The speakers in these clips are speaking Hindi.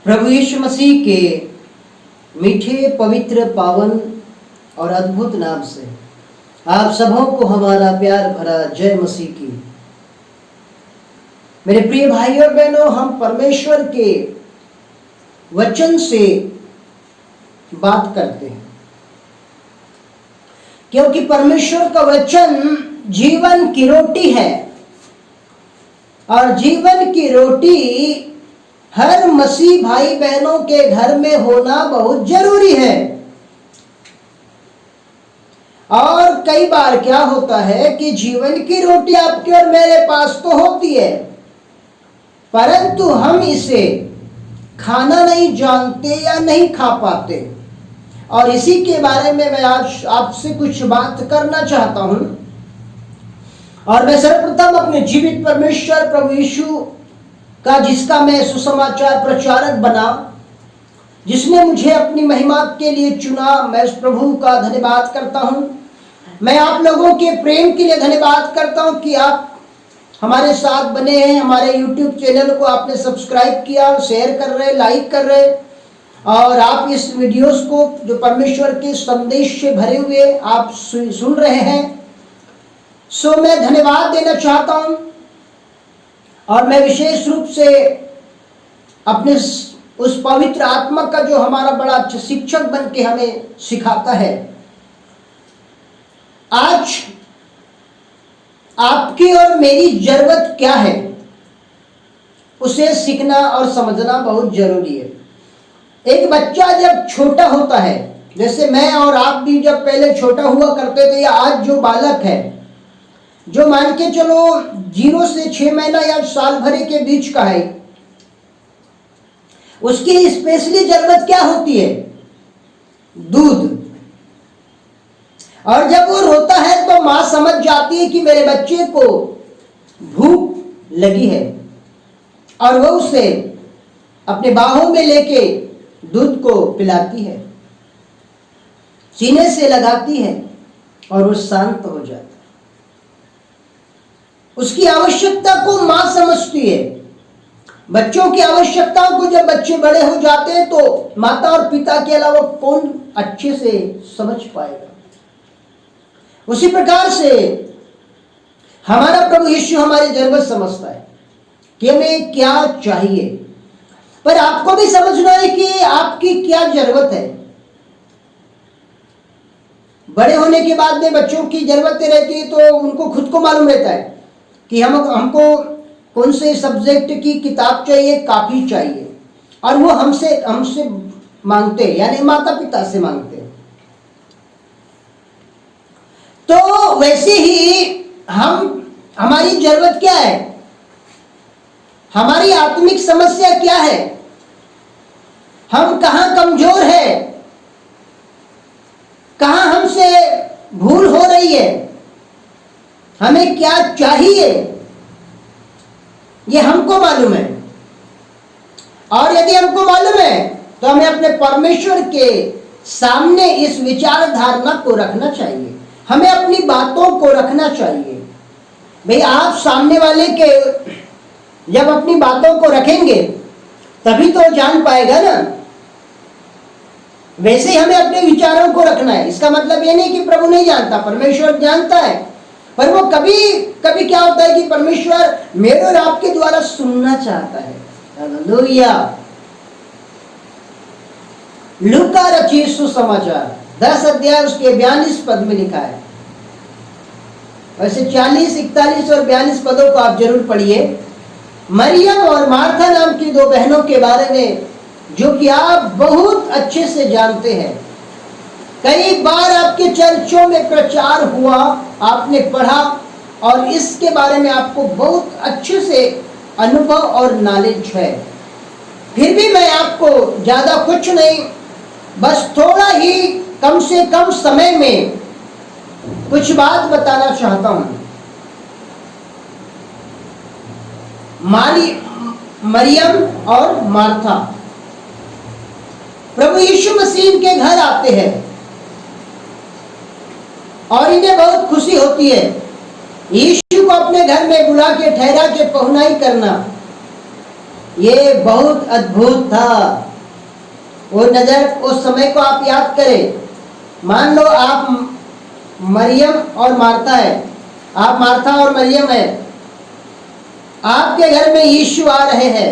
प्रभु यीशु मसीह के मीठे पवित्र पावन और अद्भुत नाम से आप सबों को हमारा प्यार भरा जय मसीह की। मेरे प्रिय भाइयों और बहनों, हम परमेश्वर के वचन से बात करते हैं क्योंकि परमेश्वर का वचन जीवन की रोटी है और जीवन की रोटी हर मसीह भाई बहनों के घर में होना बहुत जरूरी है। और कई बार क्या होता है कि जीवन की रोटी आपके और मेरे पास तो होती है, परंतु हम इसे खाना नहीं जानते या नहीं खा पाते। और इसी के बारे में मैं आज आपसे कुछ बात करना चाहता हूं। और मैं सर्वप्रथम अपने जीवित परमेश्वर प्रभु यीशु का, जिसका मैं सुसमाचार प्रचारक बना, जिसने मुझे अपनी महिमा के लिए चुना, मैं उस प्रभु का धन्यवाद करता हूं। मैं आप लोगों के प्रेम के लिए धन्यवाद करता हूं कि आप हमारे साथ बने हैं। हमारे YouTube चैनल को आपने सब्सक्राइब किया, शेयर कर रहे, लाइक कर रहे, और आप इस वीडियोस को जो परमेश्वर के संदेश से भरे हुए आप सुन रहे हैं, सो मैं धन्यवाद देना चाहता हूं। और मैं विशेष रूप से अपने उस पवित्र आत्मा का, जो हमारा बड़ा अच्छा शिक्षक बन के हमें सिखाता है, आज आपकी और मेरी जरूरत क्या है उसे सीखना और समझना बहुत जरूरी है। एक बच्चा जब छोटा होता है, जैसे मैं और आप भी जब पहले छोटा हुआ करते थे, या आज जो बालक है, जो मान के चलो 0 से 6 महीना या साल भर के बीच का है, उसकी स्पेशली जरूरत क्या होती है? दूध। और जब वो रोता है तो मां समझ जाती है कि मेरे बच्चे को भूख लगी है, और वो उसे अपने बाहों में लेके दूध को पिलाती है, सीने से लगाती है, और वो शांत हो जाता है। उसकी आवश्यकता को मां समझती है। बच्चों की आवश्यकताओं को जब बच्चे बड़े हो जाते हैं तो माता और पिता के अलावा कौन अच्छे से समझ पाएगा। उसी प्रकार से हमारा प्रभु यीशु हमारी जरूरत समझता है कि हमें क्या चाहिए, पर आपको भी समझना है कि आपकी क्या जरूरत है। बड़े होने के बाद में बच्चों की जरूरतें रहती है तो उनको खुद को मालूम रहता है कि हमको कौन से सब्जेक्ट की किताब चाहिए, कॉपी चाहिए, और वो हमसे मांगते हैं, यानी माता पिता से मांगते हैं। तो वैसे ही हमारी जरूरत क्या है, हमारी आत्मिक समस्या क्या है, हम कहां कमजोर है, कहां हमसे भूल हो रही है, हमें क्या चाहिए, ये हमको मालूम है। और यदि हमको मालूम है तो हमें अपने परमेश्वर के सामने इस विचार धारणा को रखना चाहिए, हमें अपनी बातों को रखना चाहिए। भाई, आप सामने वाले के जब अपनी बातों को रखेंगे तभी तो जान पाएगा ना। वैसे ही हमें अपने विचारों को रखना है। इसका मतलब ये नहीं कि प्रभु नहीं जानता, परमेश्वर जानता है, पर वो कभी कभी क्या होता है कि परमेश्वर मेरे और आपके द्वारा सुनना चाहता है। हालेलुया। लूका रचित सुसमाचार 10 अध्याय उसके 42 पद में लिखा है। वैसे 40, 41 और 42 पदों को आप जरूर पढ़िए। मरियम और मार्था नाम की 2 बहनों के बारे में, जो कि आप बहुत अच्छे से जानते हैं। कई बार आपके चर्चों में प्रचार हुआ, आपने पढ़ा, और इसके बारे में आपको बहुत अच्छे से अनुभव और नॉलेज है। फिर भी मैं आपको ज्यादा कुछ नहीं, बस थोड़ा ही कम से कम समय में कुछ बात बताना चाहता हूं। मरियम और मार्था प्रभु यीशु मसीह के घर आते हैं और इन्हें बहुत खुशी होती है यीशु को अपने घर में बुला के ठहरा के पहुनाई करना। ये बहुत अद्भुत था। वो नजर, उस समय को आप याद करें। मान लो आप मरियम और मार्था है, आप मार्था और मरियम है, आपके घर में यीशु आ रहे हैं,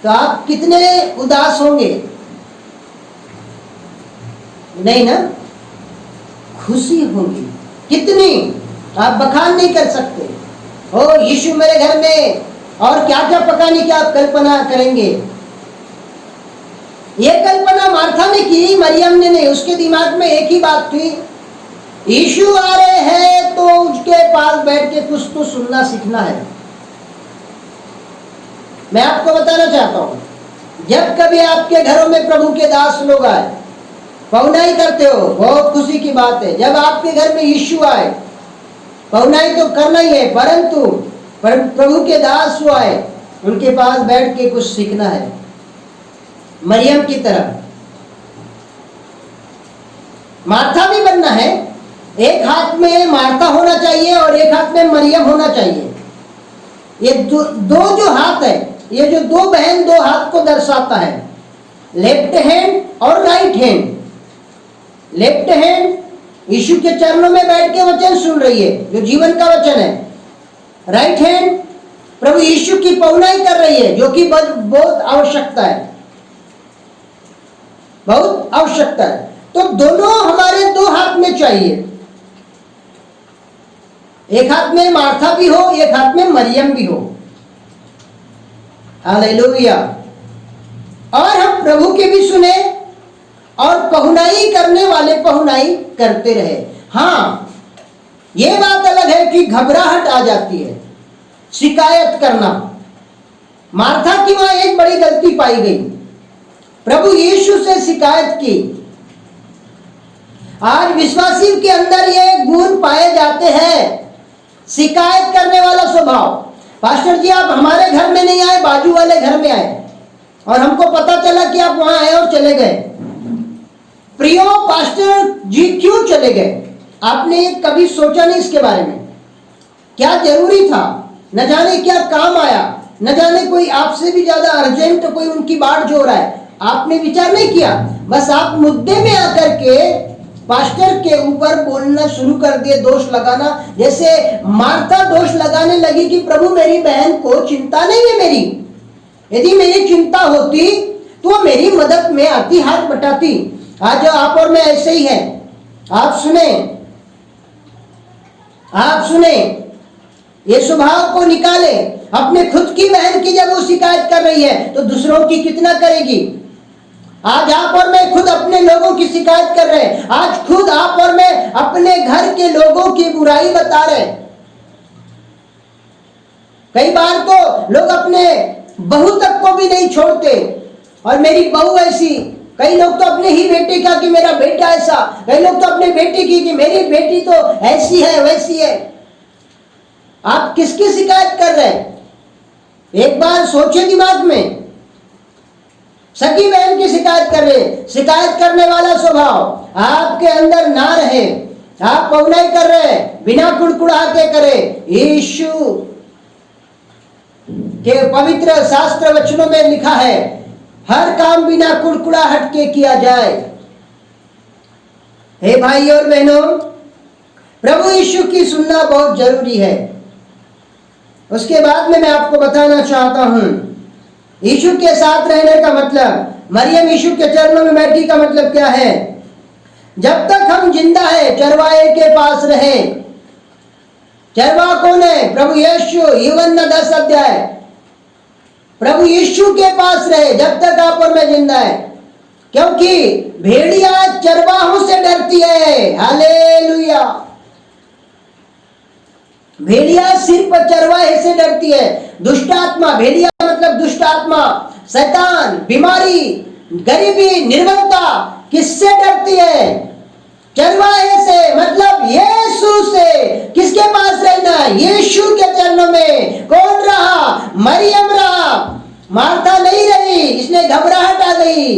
तो आप कितने उदास होंगे? नहीं ना? खुशी होगी कितनी, आप बखान नहीं कर सकते। ओ यीशु मेरे घर में, और क्या क्या पकाने की आप कल्पना करेंगे। ये कल्पना मार्था ने की, मरियम ने नहीं। उसके दिमाग में एक ही बात थी, यीशु आ रहे हैं तो उसके पास बैठ के कुछ तो सुनना सीखना है। मैं आपको बताना चाहता हूं, जब कभी आपके घरों में प्रभु के दास लोग आए, पहुनाई करते हो, बहुत खुशी की बात है। जब आपके घर में यीशु आए, पहुनाई तो करना ही है, परंतु प्रभु के दास जो आए, उनके पास बैठ के कुछ सीखना है। मरियम की तरह मार्था भी बनना है। एक हाथ में मार्था होना चाहिए और एक हाथ में मरियम होना चाहिए। ये दो जो हाथ है, ये जो दो बहन, दो हाथ को दर्शाता है, लेफ्ट हैंड और राइट हैंड। लेफ्ट हैंड यीशु के चरणों में बैठ के वचन सुन रही है, जो जीवन का वचन है। राइट हैंड प्रभु यीशु की पहुनाई कर रही है, जो कि बहुत आवश्यकता है, बहुत आवश्यकता है। तो दोनों हमारे दो हाथ में चाहिए। एक हाथ में मार्था भी हो, एक हाथ में मरियम भी हो। हालेलुया। और हम प्रभु के भी सुने और पहुनाई करने वाले पहुनाई करते रहे। हाँ, यह बात अलग है कि घबराहट आ जाती है, शिकायत करना। मार्था की वहां एक बड़ी गलती पाई गई, प्रभु यीशु से शिकायत की। आज विश्वासी के अंदर ये गुण पाए जाते हैं, शिकायत करने वाला स्वभाव। पास्टर जी आप हमारे घर में नहीं आए, बाजू वाले घर में आए, और हमको पता चला कि आप वहां आए और चले गए। प्रियो पास्टर जी क्यों चले गए? आपने कभी सोचा नहीं इसके बारे में? क्या जरूरी था? न जाने क्या काम आया, न जाने कोई आपसे भी ज्यादा अर्जेंट कोई उनकी बाट जो रहा है, आपने विचार नहीं किया। बस आप मुद्दे में आकर के पास्टर के ऊपर बोलना शुरू कर दिए, दोष लगाना। जैसे मार्था दोष लगाने लगी कि प्रभु मेरी बहन को चिंता नहीं है मेरी, यदि मेरी चिंता होती तो मेरी मदद में आती, हाथ बटाती। आज आप और मैं ऐसे ही है। आप सुने, आप सुने, ये स्वभाव को निकाले। अपने खुद की बहन की जब वो शिकायत कर रही है तो दूसरों की कितना करेगी। आज आप और मैं खुद अपने लोगों की शिकायत कर रहे हैं। आज खुद आप और मैं अपने घर के लोगों की बुराई बता रहे हैं। कई बार तो लोग अपने बहू तक को भी नहीं छोड़ते, और मेरी बहू ऐसी। कई लोग तो अपने ही बेटे का कि मेरा बेटा ऐसा, कई लोग तो अपने बेटे की कि मेरी बेटी तो ऐसी है वैसी है। आप किसकी शिकायत कर रहे हैं? एक बार सोचे दिमाग में। सगी बहन की शिकायत कर रहे, शिकायत करने वाला स्वभाव आपके अंदर ना रहे। आप पहुनाई कर रहे हैं, बिना कुड़कुड़ा के करे। यीशु के पवित्र शास्त्र वचनों में लिखा है, हर काम बिना कुड़कुड़ाहट के किया जाए। हे भाई और बहनों, प्रभु यीशु की सुनना बहुत जरूरी है। उसके बाद में मैं आपको बताना चाहता हूं, यीशु के साथ रहने का मतलब, मरियम यीशु के चरणों में बैठी का मतलब क्या है? जब तक हम जिंदा है चरवाहे के पास रहे। चरवा कौन है? प्रभु यीशु। यूहन्ना 10 अध्याय। प्रभु यीशु के पास रहे जब तक आप और मैं जिंदा है, क्योंकि भेड़िया चरवाहों से डरती है। हालेलुया। भेड़िया सिर्फ चरवाहे से डरती है। दुष्ट आत्मा, भेड़िया मतलब दुष्ट आत्मा, शैतान, बीमारी, गरीबी, निर्बलता किससे डरती है? चरवाहे से, मतलब यीशु से। किसके पास रहना? यीशु के चरणों में। कौन रहा? मरियम रहा, मार्था नहीं रही। इसलिए घबराहट आ गई,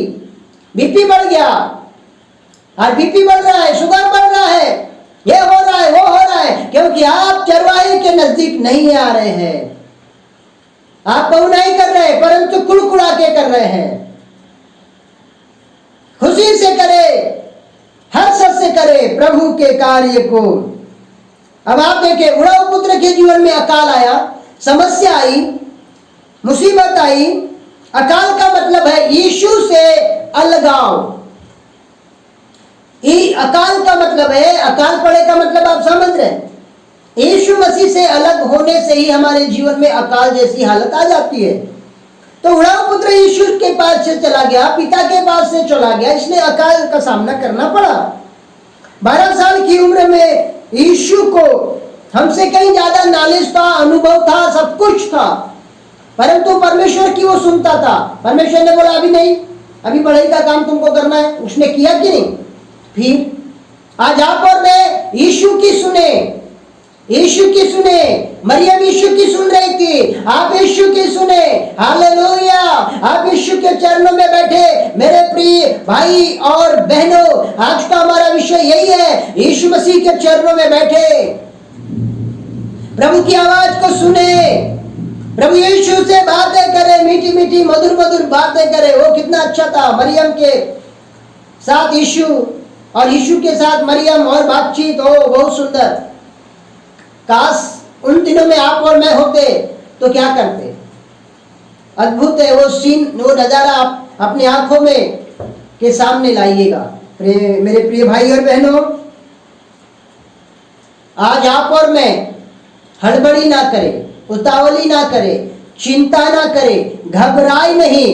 बीपी बढ़ गया, और बीपी बढ़ रहा है, शुगर बढ़ रहा है, ये हो रहा है, वो हो रहा है, क्योंकि आप चरवाहे के नजदीक नहीं आ रहे हैं। आप बहु नहीं कर रहे परंतु कुड़कुड़ा के कर रहे हैं। खुशी से करे, हर्ष से करे प्रभु के कार्य को। अब आप देखें, उड़ाऊ पुत्र के जीवन में अकाल आया, समस्या आई, मुसीबत आई। अकाल का मतलब है यीशु से अलगाव। अकाल का मतलब है, अकाल पड़े का मतलब आप समझ रहे हैं, यीशु मसीह से अलग होने से ही हमारे जीवन में अकाल जैसी हालत आ जाती है। तो उड़ाऊ पुत्र यीशु के पास से चला गया, पिता के पास से चला गया, इसलिए अकाल का सामना करना पड़ा। 12 साल की उम्र में यीशु को हमसे कहीं ज्यादा नॉलेज था, अनुभव था, सब कुछ था, परंतु परमेश्वर की वो सुनता था। परमेश्वर ने बोला अभी नहीं, अभी पढ़ाई का काम तुमको करना है। उसने किया कि नहीं? फिर आज आप और मैं यीशु की सुने, यीशु की सुने। मरियम यीशु की सुन रही थी, आप यीशु की सुने। हालेलुया! आप यीशु के चरणों में बैठे मेरे प्रिय भाई और बहनों, आज का हमारा विषय यही है, यीशु मसीह के चरणों में बैठे, प्रभु की आवाज को सुने, प्रभु यीशु से बातें करे, मीठी मीठी मधुर मधुर बातें करे। वो कितना अच्छा था, मरियम के साथ यीशु और यीशु के साथ मरियम और बातचीत हो, बहुत सुंदर। काश उन दिनों में आप और मैं होते तो क्या करते। अद्भुत है वो सीन, वो नजारा आप अपनी आंखों में के सामने लाइएगा। मेरे प्रिय भाई और बहनों, आज आप और मैं हड़बड़ी ना करें, उतावली ना करे, चिंता ना करे, घबराए नहीं।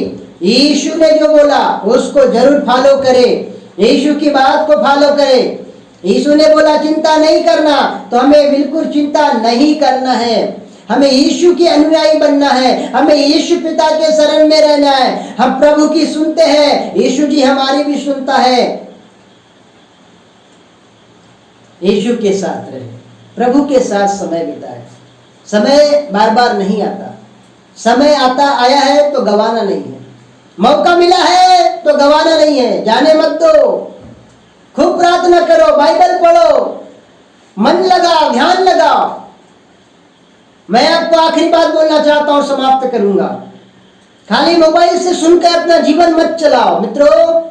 यीशु ने जो बोला उसको जरूर फॉलो करे, यीशु की बात को फॉलो करे। यीशु ने बोला चिंता नहीं करना, तो हमें बिल्कुल चिंता नहीं करना है। हमें यीशु के अनुयायी बनना है, हमें यीशु पिता के शरण में रहना है। हम प्रभु की सुनते हैं, यीशु जी हमारी भी सुनता है। यीशु के साथ रहे, प्रभु के साथ समय बिताए। समय बार बार नहीं आता, समय आता आया है तो गवाना नहीं है, मौका मिला है तो गवाना नहीं है, जाने मत दो। खूब प्रार्थना करो, बाइबल पढ़ो, मन लगाओ, ध्यान लगाओ। मैं आपको आखिरी बात बोलना चाहता हूं, समाप्त करूंगा। खाली मोबाइल से सुनकर अपना जीवन मत चलाओ मित्रों।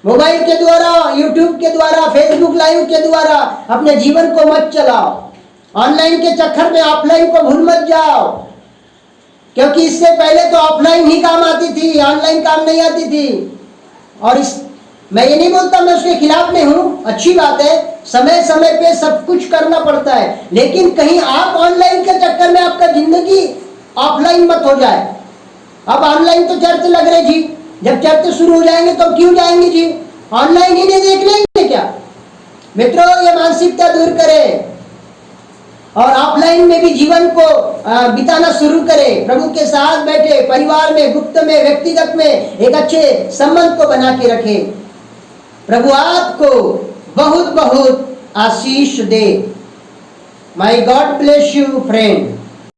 मोबाइल के द्वारा, यूट्यूब के द्वारा, फेसबुक लाइव के द्वारा अपने जीवन को मत चलाओ। ऑनलाइन के चक्कर में ऑफलाइन को भूल मत जाओ, क्योंकि इससे पहले तो ऑफलाइन ही काम आती थी, ऑनलाइन काम नहीं आती थी। और मैं ये नहीं बोलता, मैं उसके खिलाफ नहीं हूं, अच्छी बात है, समय समय पे सब कुछ करना पड़ता है, लेकिन कहीं आप ऑनलाइन के चक्कर में आपका जिंदगी ऑफलाइन मत हो जाए। अब ऑनलाइन तो चर्च लग रहे जी, जब चर्च शुरू हो जाएंगे तो क्यों जाएंगे जी, ऑनलाइन ही नहीं देख लेंगे क्या? मित्रों, ये मानसिकता दूर करें और ऑफलाइन में भी जीवन को बिताना शुरू करें। प्रभु के साथ बैठे, परिवार में, गुप्त में, व्यक्तिगत में एक अच्छे संबंध को बना के रखें। प्रभु आपको बहुत बहुत आशीष दे। My God bless you friend.